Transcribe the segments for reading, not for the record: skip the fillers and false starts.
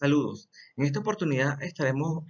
Saludos. En esta oportunidad estaremos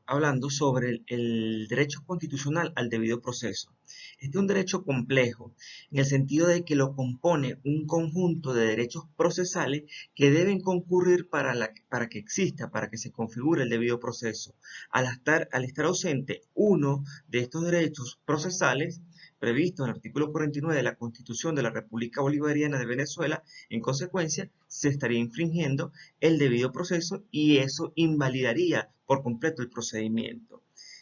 hablando sobre el derecho constitucional al debido proceso. Este es un derecho complejo, en el sentido de que lo compone un conjunto de derechos procesales que deben concurrir para que exista, para que se configure el debido proceso. Al estar ausente uno de estos derechos procesales, previstos en el artículo 49 de la Constitución de la República Bolivariana de Venezuela, en consecuencia, se estaría infringiendo el debido proceso y eso invalidaría por completo el procedimiento.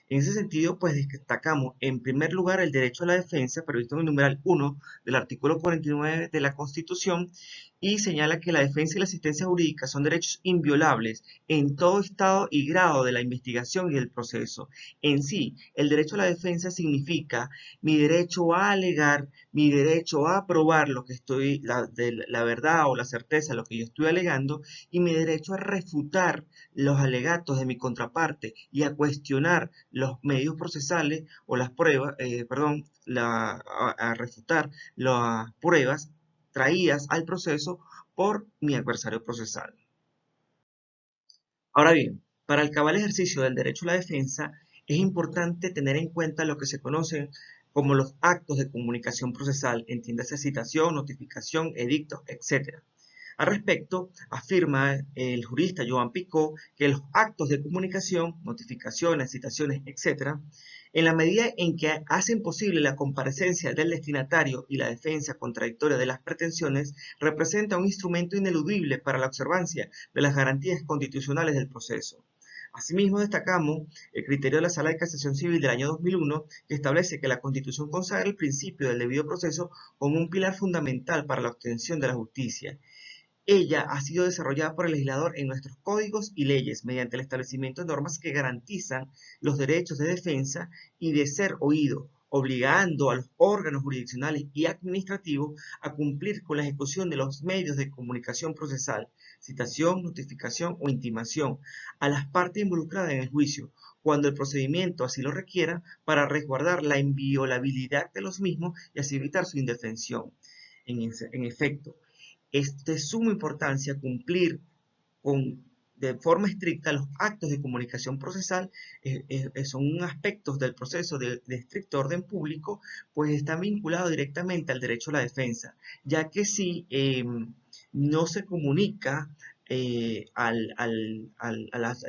En ese sentido, pues destacamos en primer lugar el derecho a la defensa, previsto en el numeral 1 del artículo 49 de la Constitución, y señala que la defensa y la asistencia jurídica son derechos inviolables en todo estado y grado de la investigación y del proceso. En sí, el derecho a la defensa significa mi derecho a alegar, mi derecho a probar lo que la verdad o la certeza de lo que yo estoy alegando, y mi derecho a refutar los alegatos de mi contraparte y a cuestionar los medios procesales o las pruebas, a refutar las pruebas traídas al proceso por mi adversario procesal. Ahora bien, para el cabal ejercicio del derecho a la defensa, es importante tener en cuenta lo que se conocen como los actos de comunicación procesal, entiéndase citación, notificación, edictos, etc. Al respecto, afirma el jurista Joan Picó que los actos de comunicación, notificaciones, citaciones, etc., en la medida en que hacen posible la comparecencia del destinatario y la defensa contradictoria de las pretensiones, representa un instrumento ineludible para la observancia de las garantías constitucionales del proceso. Asimismo, destacamos el criterio de la Sala de Casación Civil del año 2001, que establece que la Constitución consagra el principio del debido proceso como un pilar fundamental para la obtención de la justicia. Ella ha sido desarrollada por el legislador en nuestros códigos y leyes mediante el establecimiento de normas que garantizan los derechos de defensa y de ser oído, obligando a los órganos jurisdiccionales y administrativos a cumplir con la ejecución de los medios de comunicación procesal, citación, notificación o intimación a las partes involucradas en el juicio, cuando el procedimiento así lo requiera, para resguardar la inviolabilidad de los mismos y así evitar su indefensión. En efecto, es de suma importancia cumplir con, de forma estricta los actos de comunicación procesal. Son aspectos del proceso de estricto orden público, pues están vinculados directamente al derecho a la defensa, ya que si no se comunica al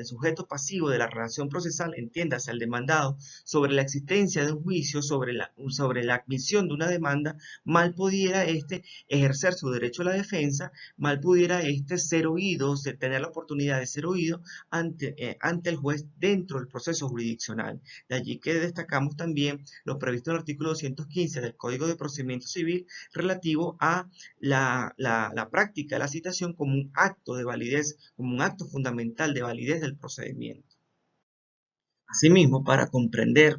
sujeto pasivo de la relación procesal, entiéndase al demandado, sobre la existencia de un juicio, sobre la admisión de una demanda, mal pudiera éste ejercer su derecho a la defensa, mal pudiera éste ser oído, tener la oportunidad de ser oído ante el juez dentro del proceso jurisdiccional. De allí que destacamos también lo previsto en el artículo 215 del Código de Procedimiento Civil relativo a la práctica de la citación como un acto de validez, como un acto fundamental de validez del procedimiento. Asimismo, para comprender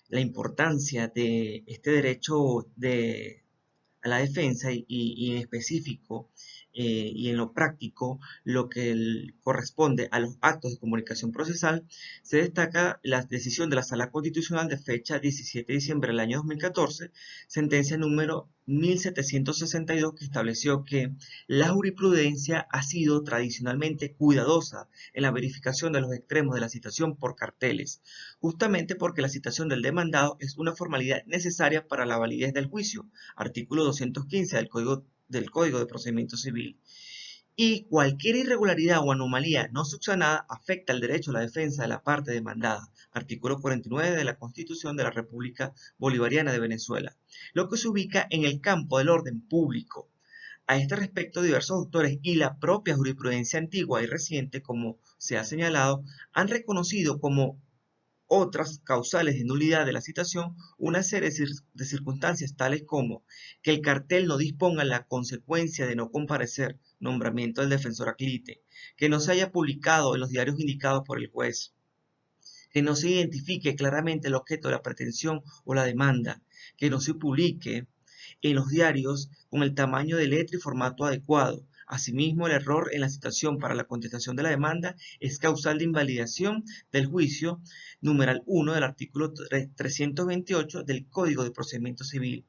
la importancia de este derecho a la defensa y en específico y en lo práctico lo que corresponde a los actos de comunicación procesal, se destaca la decisión de la Sala Constitucional de fecha 17 de diciembre del año 2014, sentencia número 1762, que estableció que la jurisprudencia ha sido tradicionalmente cuidadosa en la verificación de los extremos de la citación por carteles, justamente porque la citación del demandado es una formalidad necesaria para la validez del juicio, artículo 215 del Código de Procedimiento Civil. Y cualquier irregularidad o anomalía no subsanada afecta el derecho a la defensa de la parte demandada, artículo 49 de la Constitución de la República Bolivariana de Venezuela, lo que se ubica en el campo del orden público. A este respecto, diversos autores y la propia jurisprudencia antigua y reciente, como se ha señalado, han reconocido como otras causales de nulidad de la citación una serie de circunstancias tales como que el cartel no disponga la consecuencia de no comparecer, nombramiento del defensor a cliente, que no se haya publicado en los diarios indicados por el juez, que no se identifique claramente el objeto de la pretensión o la demanda, que no se publique en los diarios con el tamaño de letra y formato adecuado. Asimismo, el error en la citación para la contestación de la demanda es causal de invalidación del juicio, numeral 1 del artículo 328 del Código de Procedimiento Civil.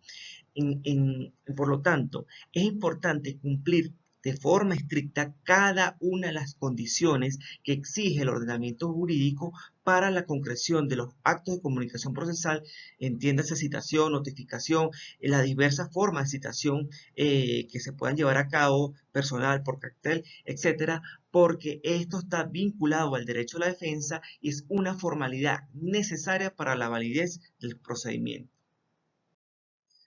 Por lo tanto, es importante cumplir de forma estricta cada una de las condiciones que exige el ordenamiento jurídico para la concreción de los actos de comunicación procesal, entiéndase citación, notificación, las diversas formas de citación que se puedan llevar a cabo, personal, por cartel, etcétera, porque esto está vinculado al derecho a la defensa y es una formalidad necesaria para la validez del procedimiento.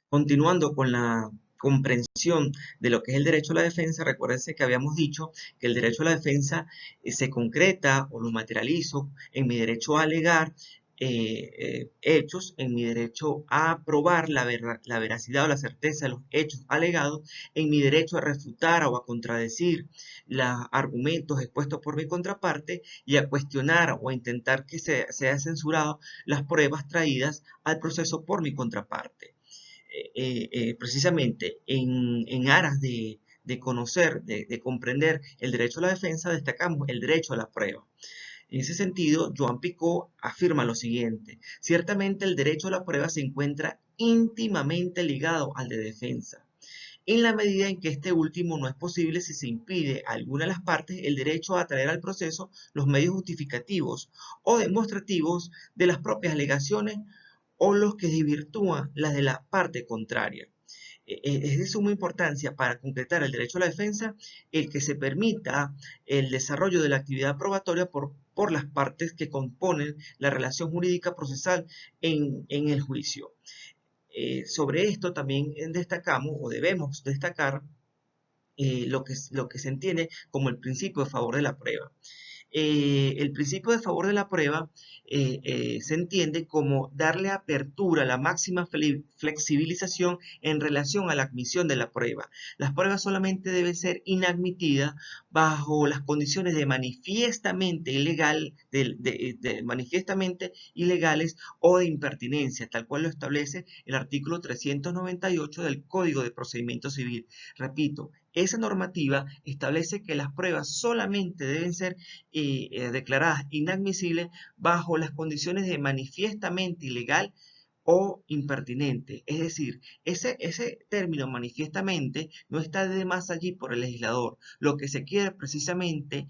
Continuando con la comprensión de lo que es el derecho a la defensa, recuérdense que habíamos dicho que el derecho a la defensa se concreta o lo materializo en mi derecho a alegar hechos, en mi derecho a probar la veracidad o la certeza de los hechos alegados, en mi derecho a refutar o a contradecir los argumentos expuestos por mi contraparte y a cuestionar o a intentar que sea censurado las pruebas traídas al proceso por mi contraparte. Precisamente en aras de conocer, de comprender el derecho a la defensa, destacamos el derecho a la prueba. En ese sentido, Joan Picot afirma lo siguiente: ciertamente el derecho a la prueba se encuentra íntimamente ligado al de defensa, en la medida en que este último no es posible si se impide a alguna de las partes el derecho a traer al proceso los medios justificativos o demostrativos de las propias alegaciones o los que desvirtúan las de la parte contraria. Es de suma importancia para concretar el derecho a la defensa el que se permita el desarrollo de la actividad probatoria por las partes que componen la relación jurídica procesal en el juicio. Sobre esto también destacamos o debemos destacar lo que se entiende como el principio de favor de la prueba. El principio de favor de la prueba se entiende como darle apertura a la máxima flexibilización en relación a la admisión de la prueba. Las pruebas solamente deben ser inadmitidas bajo las condiciones de manifiestamente manifiestamente ilegales o de impertinencia, tal cual lo establece el artículo 398 del Código de Procedimiento Civil. Repito, esa normativa establece que las pruebas solamente deben ser declaradas inadmisibles bajo las condiciones de manifiestamente ilegal o impertinente. Es decir, ese término manifiestamente no está de más allí por el legislador. Lo que se quiere precisamente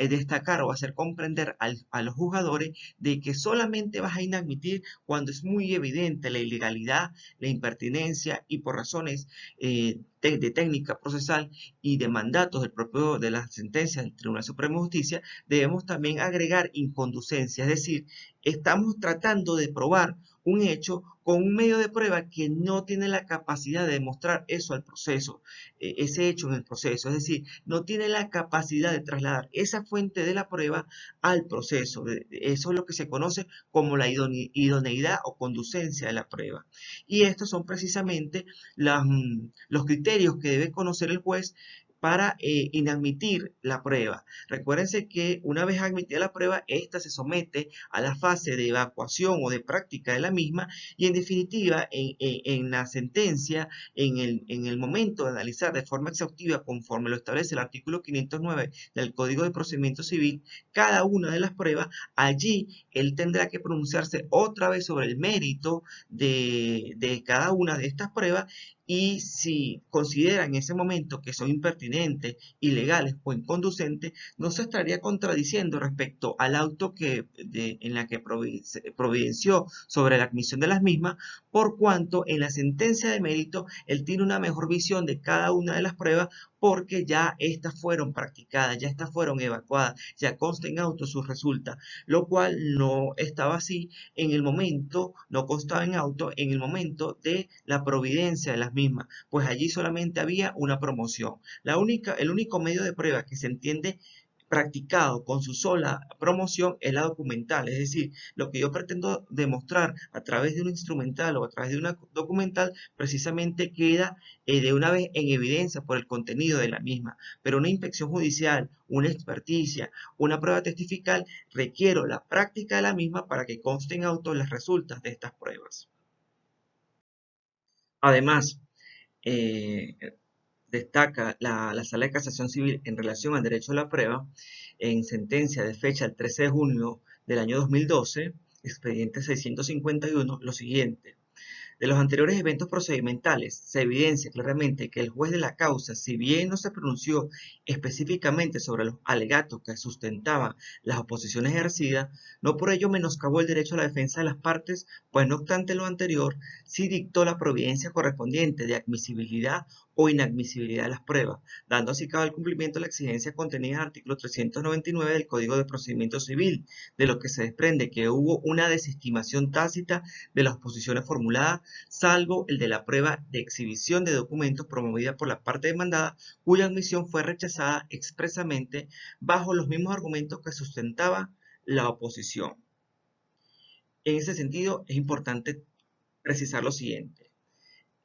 destacar o hacer comprender a los juzgadores de que solamente vas a inadmitir cuando es muy evidente la ilegalidad, la impertinencia y por razones de técnica procesal y de mandatos de las sentencias del Tribunal Supremo de Justicia, debemos también agregar inconducencia, es decir, estamos tratando de probar un hecho con un medio de prueba que no tiene la capacidad de demostrar eso al proceso, ese hecho en el proceso, es decir, no tiene la capacidad de trasladar esa fuente de la prueba al proceso. Eso es lo que se conoce como la idoneidad o conducencia de la prueba. Y estos son precisamente los criterios que debe conocer el juez para inadmitir la prueba. Recuérdense que una vez admitida la prueba, esta se somete a la fase de evacuación o de práctica de la misma y en definitiva en la sentencia, en el momento de analizar de forma exhaustiva conforme lo establece el artículo 509 del Código de Procedimiento Civil, cada una de las pruebas, allí él tendrá que pronunciarse otra vez sobre el mérito de cada una de estas pruebas y si considera en ese momento que son impertinentes, ilegales o inconducentes, no se estaría contradiciendo respecto al auto en la que providenció sobre la admisión de las mismas, por cuanto en la sentencia de mérito él tiene una mejor visión de cada una de las pruebas porque ya estas fueron practicadas, ya estas fueron evacuadas, ya consta en auto sus resultas, lo cual no estaba así en el momento, no constaba en auto en el momento de la providencia de las mismas, pues allí solamente había una promoción. El único medio de prueba que se entiende practicado con su sola promoción es la documental, es decir, lo que yo pretendo demostrar a través de un instrumental o a través de una documental precisamente queda de una vez en evidencia por el contenido de la misma, pero una inspección judicial, una experticia, una prueba testifical requiere la práctica de la misma para que consten autos los resultados de estas pruebas. Además, eh, destaca la Sala de Casación Civil en relación al derecho a la prueba, en sentencia de fecha el 13 de junio del año 2012, expediente 651, lo siguiente. De los anteriores eventos procedimentales, se evidencia claramente que el juez de la causa, si bien no se pronunció específicamente sobre los alegatos que sustentaban las oposiciones ejercidas, no por ello menoscabó el derecho a la defensa de las partes, pues no obstante lo anterior, sí dictó la providencia correspondiente de admisibilidad o inadmisibilidad de las pruebas, dando así cabo al cumplimiento de la exigencia contenida en el artículo 399 del Código de Procedimiento Civil, de lo que se desprende que hubo una desestimación tácita de las oposiciones formuladas, salvo el de la prueba de exhibición de documentos promovida por la parte demandada, cuya admisión fue rechazada expresamente bajo los mismos argumentos que sustentaba la oposición. En ese sentido, es importante precisar lo siguiente.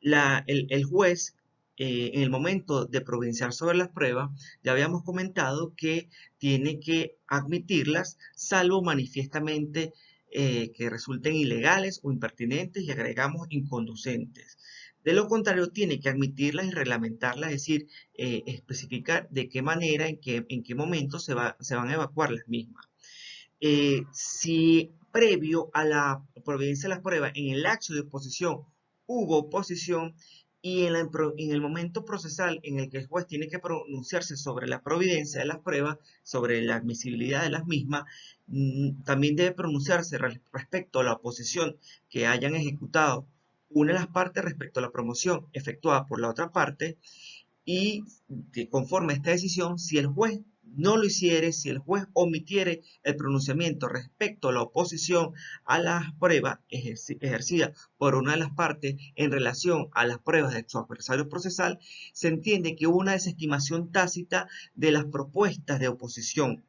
El juez, en el momento de providenciar sobre las pruebas, ya habíamos comentado que tiene que admitirlas, salvo manifiestamente que resulten ilegales o impertinentes, y agregamos inconducentes. De lo contrario, tiene que admitirlas y reglamentarlas, es decir, especificar de qué manera, en qué momento se van a evacuar las mismas. Si previo a la providencia de las pruebas, en el acto de oposición, hubo oposición, y en el momento procesal en el que el juez tiene que pronunciarse sobre la providencia de las pruebas, sobre la admisibilidad de las mismas, también debe pronunciarse respecto a la oposición que hayan ejecutado una de las partes respecto a la promoción efectuada por la otra parte, y conforme a esta decisión, si el juez no lo hiciere, si el juez omitiere el pronunciamiento respecto a la oposición a las pruebas ejercidas por una de las partes en relación a las pruebas de su adversario procesal, se entiende que hubo una desestimación tácita de las propuestas de oposición.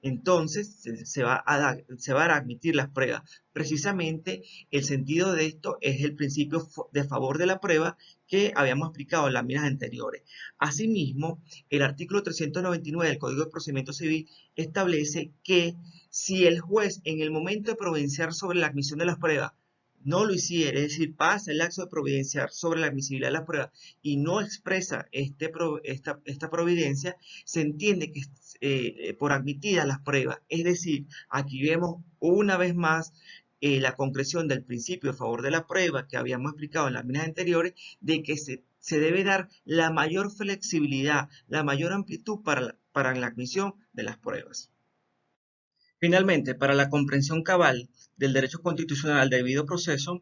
Entonces se va a admitir las pruebas. Precisamente el sentido de esto es el principio de favor de la prueba que habíamos explicado en las láminas anteriores. Asimismo, el artículo 399 del Código de Procedimiento Civil establece que si el juez, en el momento de providenciar sobre la admisión de las pruebas, no lo hiciera, es decir, pasa el acto de providenciar sobre la admisibilidad de las pruebas y no expresa esta providencia, se entiende que por admitidas las pruebas. Es decir, aquí vemos una vez más la concreción del principio a favor de la prueba que habíamos explicado en las láminas anteriores, de que se debe dar la mayor flexibilidad, la mayor amplitud para la admisión de las pruebas. Finalmente, para la comprensión cabal del derecho constitucional al debido proceso,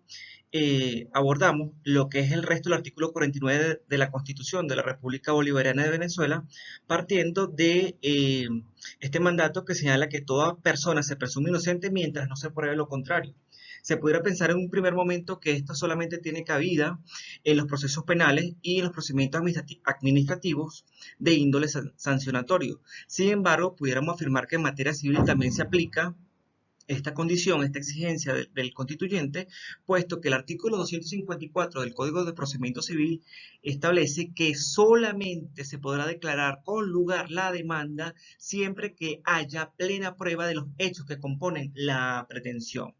abordamos lo que es el resto del artículo 49 de la Constitución de la República Bolivariana de Venezuela, partiendo de este mandato que señala que toda persona se presume inocente mientras no se pruebe lo contrario. Se pudiera pensar en un primer momento que esto solamente tiene cabida en los procesos penales y en los procedimientos administrativos de índole sancionatorio. Sin embargo, pudiéramos afirmar que en materia civil también se aplica esta condición, esta exigencia del constituyente, puesto que el artículo 254 del Código de Procedimiento Civil establece que solamente se podrá declarar con lugar la demanda siempre que haya plena prueba de los hechos que componen la pretensión.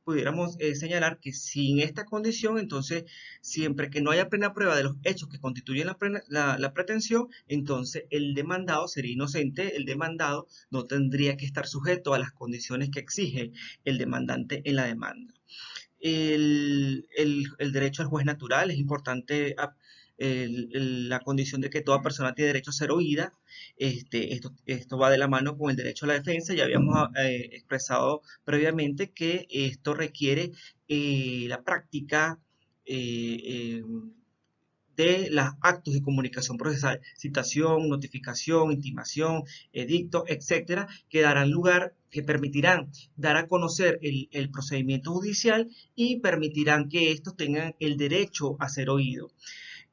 Pudiéramos señalar que sin esta condición, entonces, siempre que no haya plena prueba de los hechos que constituyen la pretensión, entonces el demandado sería inocente, el demandado no tendría que estar sujeto a las condiciones que exige el demandante en la demanda. El derecho al juez natural, es importante la condición de que toda persona tiene derecho a ser oída. Esto va de la mano con el derecho a la defensa. Ya habíamos expresado previamente que esto requiere la práctica eh, de los actos de comunicación procesal, citación, notificación, intimación, edicto, etcétera, que darán lugar, que permitirán dar a conocer el procedimiento judicial y permitirán que estos tengan el derecho a ser oídos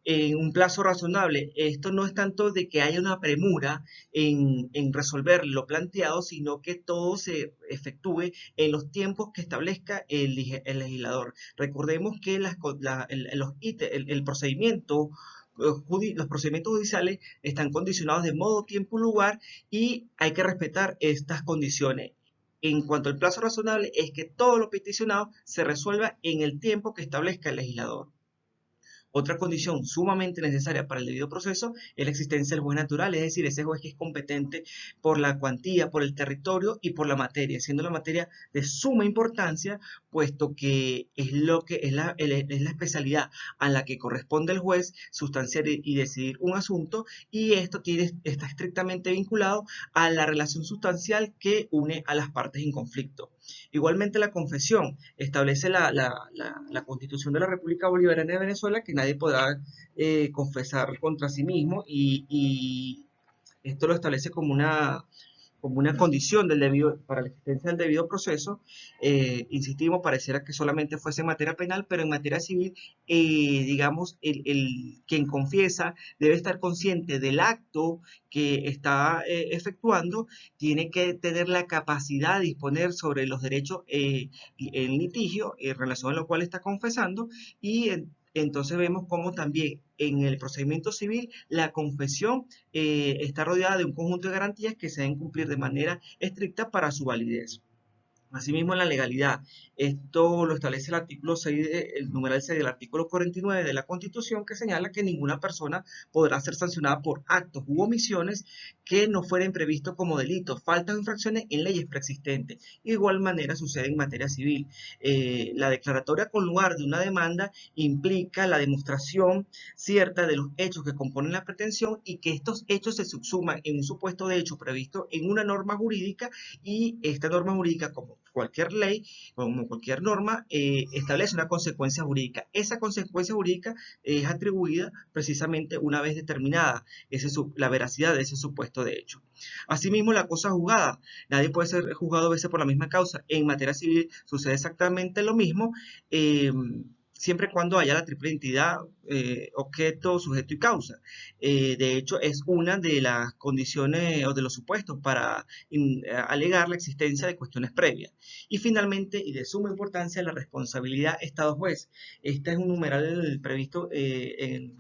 en un plazo razonable. Esto no es tanto de que haya una premura en resolver lo planteado, sino que todo se efectúe en los tiempos que establezca el legislador. Recordemos que el procedimiento los procedimientos judiciales están condicionados de modo, tiempo y lugar, y hay que respetar estas condiciones. En cuanto al plazo razonable, es que todo lo peticionado se resuelva en el tiempo que establezca el legislador. Otra condición sumamente necesaria para el debido proceso es la existencia del juez natural, es decir, ese juez que es competente por la cuantía, por el territorio y por la materia, siendo la materia de suma importancia, puesto que es lo que es la especialidad a la que corresponde el juez sustanciar y decidir un asunto, y esto está estrictamente vinculado a la relación sustancial que une a las partes en conflicto. Igualmente, la confesión establece la Constitución de la República Bolivariana de Venezuela que nadie podrá confesar contra sí mismo, y esto lo establece como una condición para la existencia del debido proceso. Insistimos, pareciera que solamente fuese en materia penal, pero en materia civil, digamos, quien confiesa debe estar consciente del acto que está efectuando, tiene que tener la capacidad de disponer sobre los derechos en litigio en relación a lo cual está confesando, y entonces vemos cómo también en el procedimiento civil la confesión está rodeada de un conjunto de garantías que se deben cumplir de manera estricta para su validez. Asimismo, en la legalidad, esto lo establece el artículo 6, el numeral 6 del artículo 49 de la Constitución, que señala que ninguna persona podrá ser sancionada por actos u omisiones que no fueren previstos como delitos, faltas o infracciones en leyes preexistentes. De igual manera sucede en materia civil. La declaratoria con lugar de una demanda implica la demostración cierta de los hechos que componen la pretensión, y que estos hechos se subsuman en un supuesto de hecho previsto en una norma jurídica, y esta norma jurídica, como cualquier ley, como cualquier norma, establece una consecuencia jurídica. Esa consecuencia jurídica es atribuida precisamente una vez determinada la veracidad de ese supuesto de hecho. Asimismo, la cosa juzgada. Nadie puede ser juzgado a veces por la misma causa. En materia civil sucede exactamente lo mismo. Siempre y cuando haya la triple identidad, objeto, sujeto y causa. De hecho, es una de las condiciones o de los supuestos para alegar la existencia de cuestiones previas. Y finalmente, y de suma importancia, la responsabilidad Estado-juez. Este es un numeral previsto en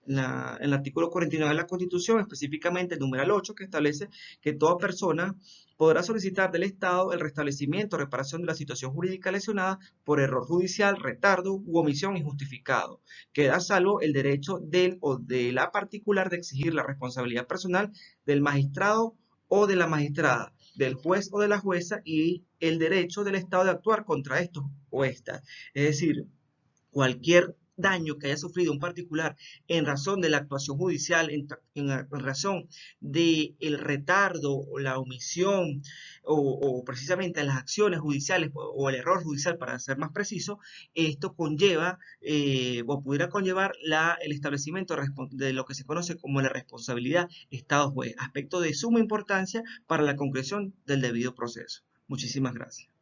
el artículo 49 de la Constitución, específicamente el numeral 8, que establece que toda persona podrá solicitar del Estado el restablecimiento o reparación de la situación jurídica lesionada por error judicial, retardo u omisión injustificado. Queda salvo el derecho del o de la particular de exigir la responsabilidad personal del magistrado o de la magistrada, del juez o de la jueza, y el derecho del Estado de actuar contra estos o estas. Es decir, cualquier daño que haya sufrido un particular en razón de la actuación judicial, en razón del retardo o la omisión o precisamente las acciones judiciales o el error judicial, para ser más preciso, esto conlleva o pudiera conllevar el establecimiento de lo que se conoce como la responsabilidad Estado-juez, aspecto de suma importancia para la concreción del debido proceso. Muchísimas gracias.